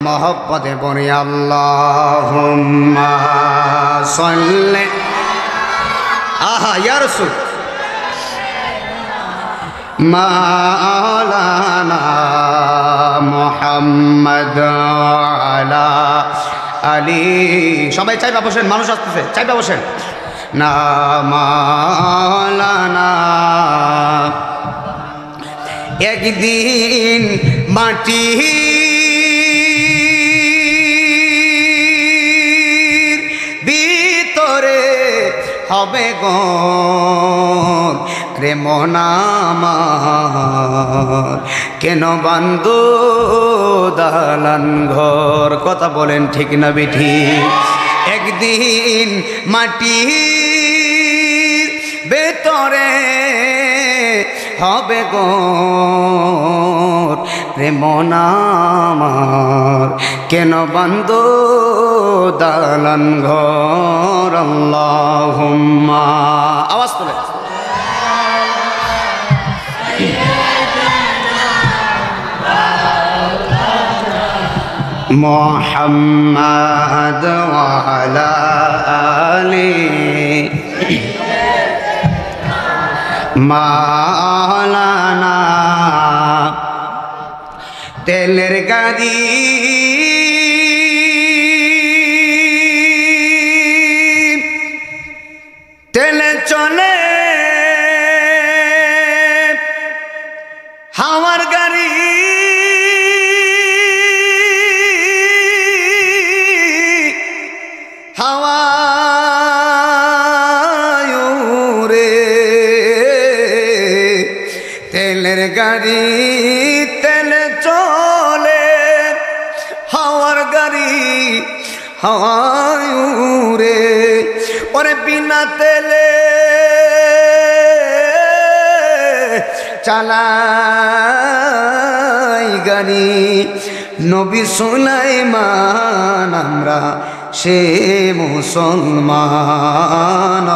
মহব্বতে পড়ি আল্লাহুম্মা সাল্লি আহা ইয়া রাসূল মাওলানা মুহাম্মদ আলা আলী। সবাই চাইবা বসেন, মানুষ আসতেছে, চাইবা বসেন না। মাওলানা একদিন মাটির ভিতরে হবে গণ রে মন আমার, কেন বান্ধো দালান ঘর? কথা বলেন ঠিক না বেঠি? একদিন মাটির ভেতরে হবে গর রে মন আমার, কেন বান্ধো দালান ঘর? আল্লাহুম্মা আওয়াজ তুলে মুহাম্মাদ ওয়া আলা আলি মাওলানা তেলের গাড়ি তেলে চলে হাওয়ার গাড়ি তেলের গাড়ি তেলে চলে হাওয়ার গাড়ি হাওয়ায় উড়ে। ওরে বিনা তেলে চালাই গাড়ি নবী সুলাইমান আমরা সে মুসলমান।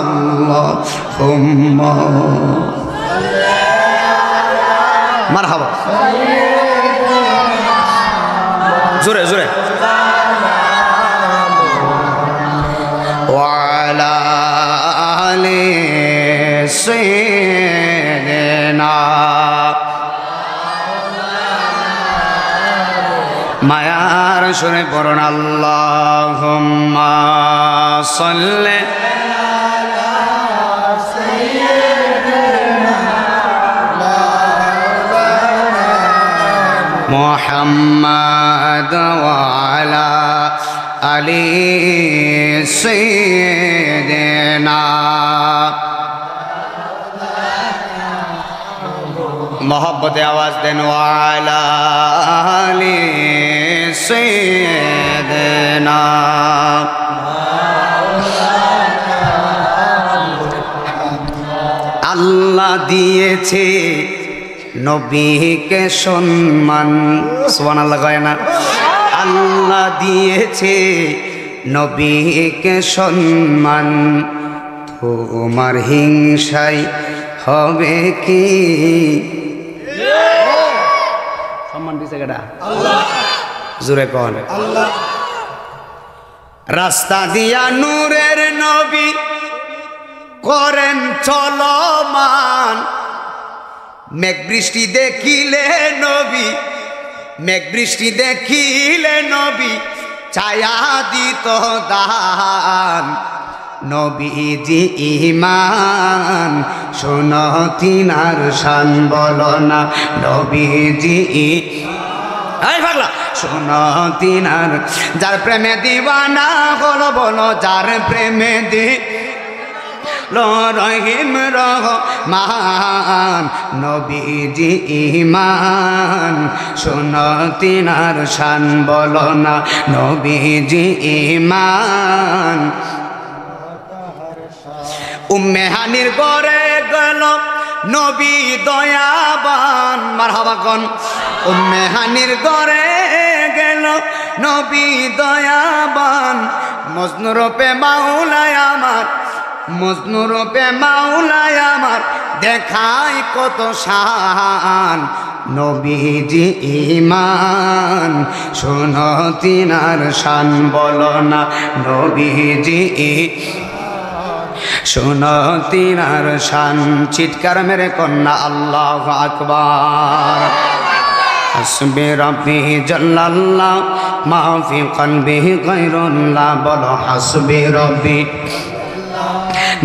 আল্লাহুম্মা মারহাবা জোরে জোরে ওয়ালা আলি সাইয়্যিদিনা মায়ার সুরে পড়ুন আল্লাহুম্মা সাল্লি মুহাম্মাদ ওয়া আলা আলি সাইয়্যিদিনা। मोहब्बत आवाज देन वाला अली सैयदना আল্লাহ দিয়েছে নবীকে সম্মান সুবহানাল্লাহ কয় না আল্লাহ দিয়েছে নবীকে সম্মান তোমার হিংসায় হবে কি সম্মান দিছে কেডা আল্লাহ জোরে কোন আল্লাহ রাস্তা দিয়া নূরের নবী করেন চলমান মেঘ বৃষ্টি দেখিলে নবী মেঘ বৃষ্টি দেখিলে নবী ছায়া দিত দান নবীজি ঈমান শোনো তিনার শান বলো না নবীজি এই পাগলা শোনো তিনার যার প্রেমে দিওয়ানা হলো বলো যার প্রেমে দি রহিম রহমান নবীজি ঈমান শোনো তিনার শান বলো না নবীজি ঈমান উম্মে হানির ঘরে গেল নবী দয়াবান মারহাবা কোন উম্মে হানির ঘরে গেল নবী দয়াবান মজনু রূপে মাওলায় আমার মজনু রূপে মাওলায় আমার দেখায় কত শান নবীজি ঈমান শোনো তিনার শান বলো না নবীজি শোনো তিনার শান চিৎকার মেরে কন্যা আল্লাহু আকবার হাসবি রব্বি জাল্লাল্লাহ মা ফি কলবিহি গায়রুল্লাহ বলো হাসবি রব্বি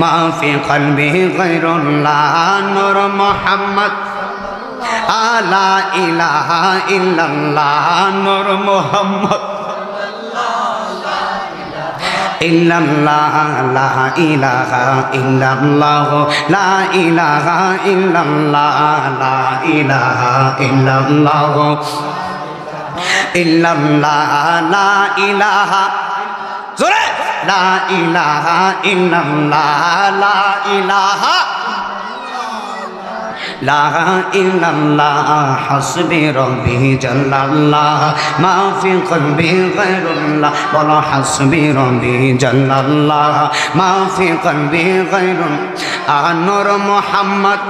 মা ফি কলবিহি গায়রুল্লাহ নূর মুহাম্মদ লা ইলাহা ইল্লাল্লাহ নূর মুহাম্মদ ইল্লাল্লাহ লা ইলাহা ইল্লাল্লাহ লা ইলাহা ইল্লাল্লাহ লা ইলাহা ইল্লাল্লাহ ইল্লাল্লাহ লা ইলাহা জোরে লা ইলাহা ইল্লাল্লাহ লা ইলাহা লা ইল্লাল্লাহ হাসবি রব্বি জাল্লাল্লাহ মা ফি কলবি গায়রুল্লাহ বলো হাসবি রব্বি জাল্লাল্লাহ মা ফি কলবি গায়রুল্লাহ নূর মুহাম্মদ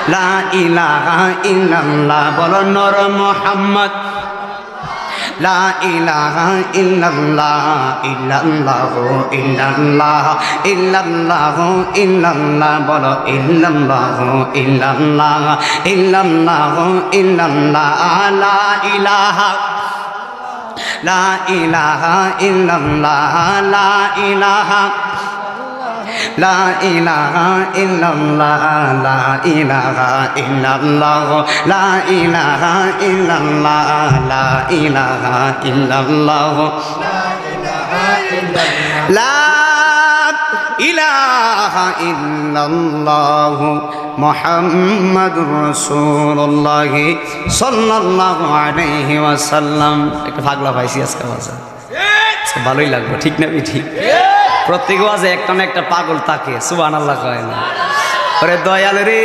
লা ইলাহা ইল্লাল্লাহ বলো নূর মুহাম্মদ লা ইলাহা ইল্লাল্লাহ ইল্লাল্লাহ ইল্লাল্লাহ ইল্লাল্লাহ ইল্লাল্লাহ বলো ইল্লাল্লাহ ইল্লাল্লাহ ইল্লাল্লাহ ইল্লাল্লাহ লা ইলাহা লা ইলাহা ইল্লাল্লাহ লা ইলাহা লা ইলাহা ইল্লাল্লাহ লা ইলাহা ইল্লাল্লাহ লা ইলাহা ইল্লাল্লাহ লা ইলাহা ইল্লাল্লাহ লা ইলাহা ইল্লাল্লাহ মুহাম্মাদুর রাসূলুল্লাহ সাল্লাল্লাহু আলাইহি ওয়াসাল্লাম একটা পাগলা পাইছি আজকে বাজা ভালোই লাগবে ঠিক না ঠিক প্রত্যেক ওয়াজে একটা না একটা পাগল থাকে সুবহানাল্লাহ কয় না ওরে দয়াল রে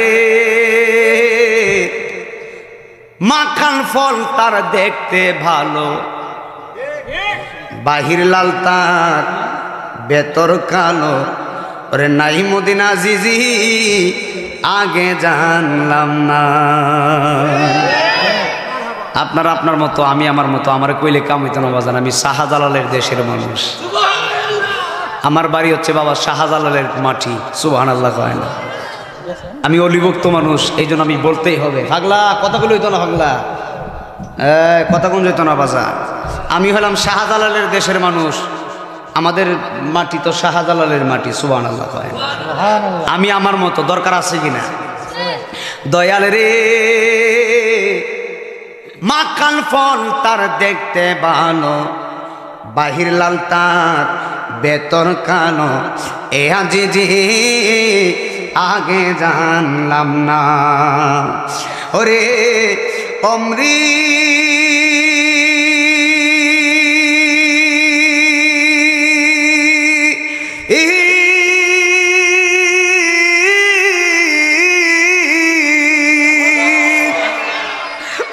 মাখান ফল তার দেখতে ভালো বাহির লাল তার ভেতর কালো ওরে নাই মদিনা জিজি আগে জানলাম না আপনার আপনার মতো আমি আমার মতো আমার কইলে কাম হইতো না বাজান আমি শাহজালালের দেশের মানুষ আমার বাড়ি হচ্ছে বাবা শাহজালালের মাটি সুবহানাল্লাহ কয় না আমি অলিভুক্ত মানুষ এই জন্য আমি বলতেই হবে পাগলা কথাগুলো হইতো না পাগলা কথা কোন যেত না বাজা আমি হলাম শাহজালালের দেশের মানুষ আমাদের মাটি তো শাহজালালের মাটি সুবহানাল্লাহ কয় না আমি আমার মতো দরকার আছে কিনা দয়াল রে মাখান ফল তার দেখতে ভালো বাহির লাল তার ভেতর কালো এ আজিজি আগে জানলাম না ওরে অমৃত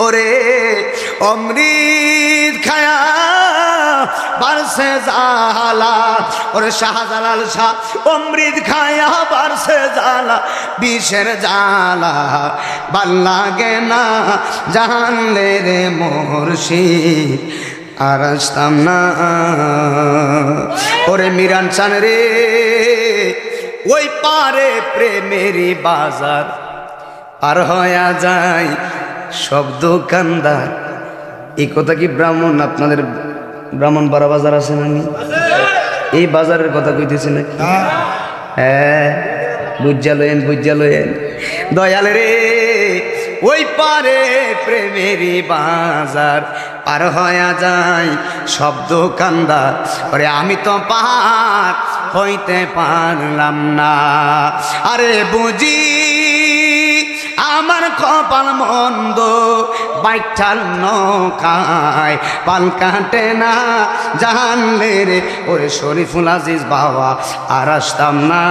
ওরে অমৃত খায়া বারসে জালা ওরে শাহজালাল শাহ অমৃত খায়া বারসে জালা বিষের জালা ভাল লাগে না জানলে রে মুর্শিদ আর আসতাম না ওরে মিরান চান রে ওই পারে প্রেমেরই বাজার পার হয়ে যায় সব দোকানদার এই কথা কি ব্রাহ্মণ আপনাদের ব্রাহ্মণ পাড়া বাজার আছে না এই বাজারের কথা কইতেছে নাকি হ্যাঁ বুঝা লয়েন দয়াল রে ওই পারে প্রেমেরই বাজার পার হয়ে যায় সব দোকানদার ওরে আমি তো পার হইতে পারলাম না আরে বুঝি আমার কপাল মন্দ বাইঠাল নৌকায় পাল কাটে না জানলে রে ওরে শরীফুল আজিজ বাবা আর আসতাম না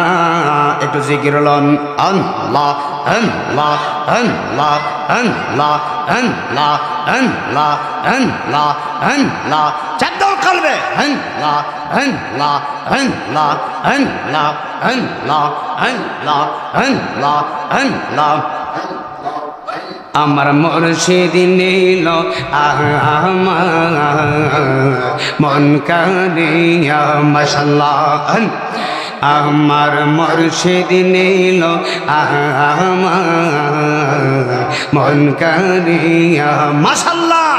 একটু জিকির লন আল্লাহ আল্লাহ আল্লাহ আল্লাহ আল্লাহ আল্লাহ আল্লাহ আল্লাহ চাঁদ কাল বলবে আল্লাহ আল্লাহ আল্লাহ আল্লাহ আল্লাহ আল্লাহ আল্লাহ আল্লাহ আমার মুর্শিদ নীল আমার মন কারিয়া মাশাআল্লাহ আমার মুর্শিদ নীল আমার মন কারিয়া মাশাআল্লাহ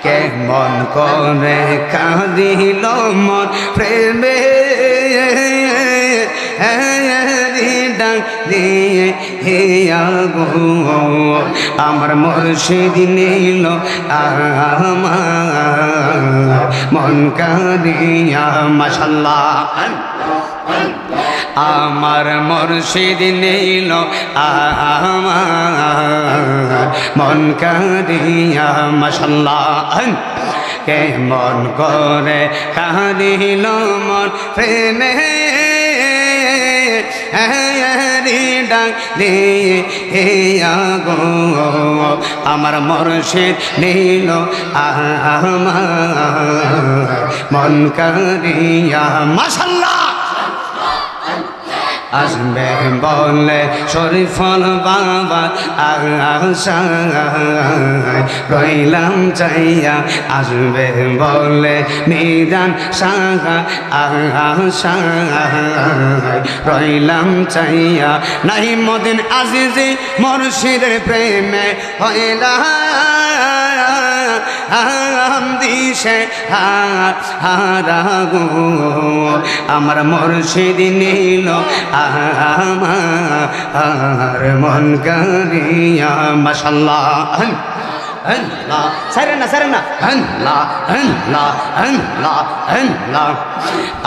কেমন করে কাঁদিল মন প্রেমে ডাক দিয়ে হে আগো আমার মুর্শিদ নীল আমার মন কারিয়া মাশাআল্লাহ আমার মুর্শিদ নীল আমার মন কারিয়া মাশাআল্লাহ কেমন করে কাঁদিল মন প্রেমে ডাক দিয়ে হে আগো আমার মুর্শিদ নীল আমার মন কারিয়া মাশাআল্লাহ আসবে বলে শরীফল বাবা আশায় রইলাম চাইয়া আসবে বলে মিজান সাহা আশায় রইলাম চাইয়া নাই মদিন আজিজি মুর্শিদের প্রেমে হইলা দিশে হারাগো আমার মুর্শিদ নীল আমার মন কারিয়া মাশাআল্লাহ আল্লাহ সারে না আল্লাহ আল্লাহ আল্লাহ আল্লাহ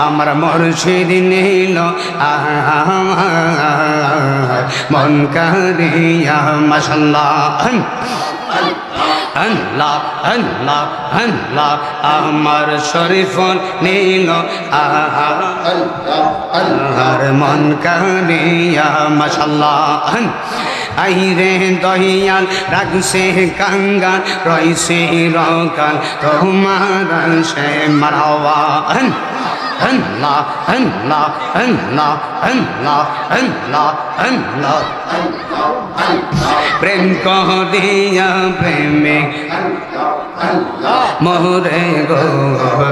আমার মুর্শিদ নীল আমার মন কারিয়া মাশাআল্লাহ আল্লাহ আল্লাহ আল্লাহ আমার শরীফল নীল আল্লাহর মন কারিয়া মাশাআল্লাহ আইরে দহিয়াল রাগসে কাঙ্গাল রইছে রকাল তোমার সে মারওয়া আল্লাহ আল্লাহ আল্লাহ আল্লাহ আল্লাহ আল্লাহ প্রেম করিয়া প্রেমে মোরে গো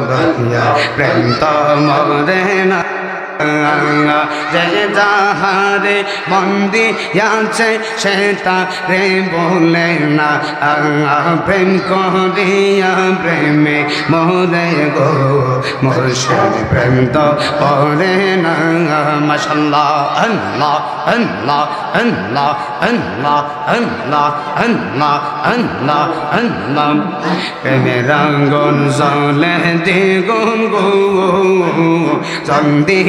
দহিয়া প্রেম তো মোরে না যে যাহারে বন্দি আছে সে তারে বলে না প্রেম করিয়া প্রেমে মোরে গো মুর্শিদ প্রেম তো করে না মাশাআল্লাহ আল্লাহ আল্লাহ আল্লাহ আল্লাহ আল্লাহ আল্লাহ আল্লাহ আল্লাহ প্রেমে রঙ্গন জলে দ্বিগুণ গো চন্দি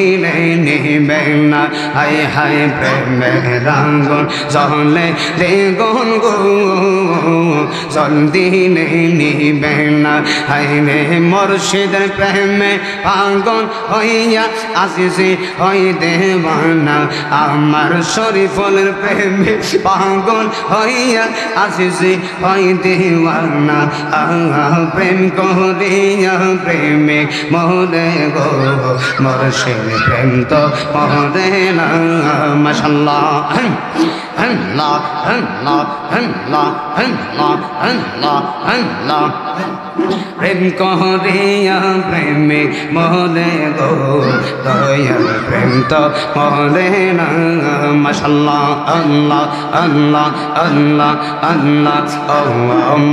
নিবে না হায় হায় প্রেমে রাঙ্গন জলে দ্বিগুণ গো জলদি নিবে না হায় রে মুর্শিদের প্রেমে পাগল হইয়া আসিছি হই দেওয়ানা আমার শরীফলের প্রেমে পাগল হইয়া আসিছি হই দেওয়ানা প্রেম করিয়া প্রেমে মোরে গো মুর্শিদ প্রেম তো মোরে না মাশাআল্লাহ আল্লাহ আল্লাহ আল্লাহ আল্লাহ আল্লাহ আল্লাহ প্রেম করিয়া প্রেমে মোরে গো দয়াল প্রেম তো মোরে না মাশাআল্লাহ আল্লাহ আল্লাহ আল্লাহ আল্লাহ ও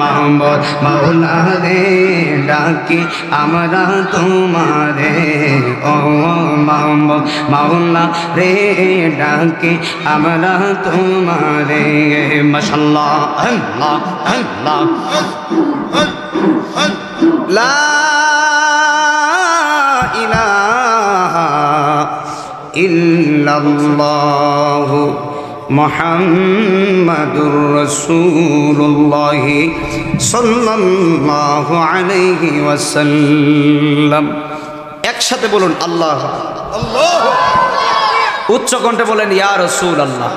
মাহমুদ মাওলা রে ডাকি আমরা তোমারে ও মাহমুদ মাওলা রে ডাকি আমরা তোমারে মাশাআল্লাহ আল্লাহ আল্লাহ লা ইলাহা ইল্লাল্লাহ মুহাম্মাদুর রাসূলুল্লাহ সাল্লাল্লাহু আলাইহি ওয়াসাল্লাম। একসাথে বলুন আল্লাহ আল্লাহ, উচ্চ কণ্ঠে বলেন ইয়া রাসূলুল্লাহ।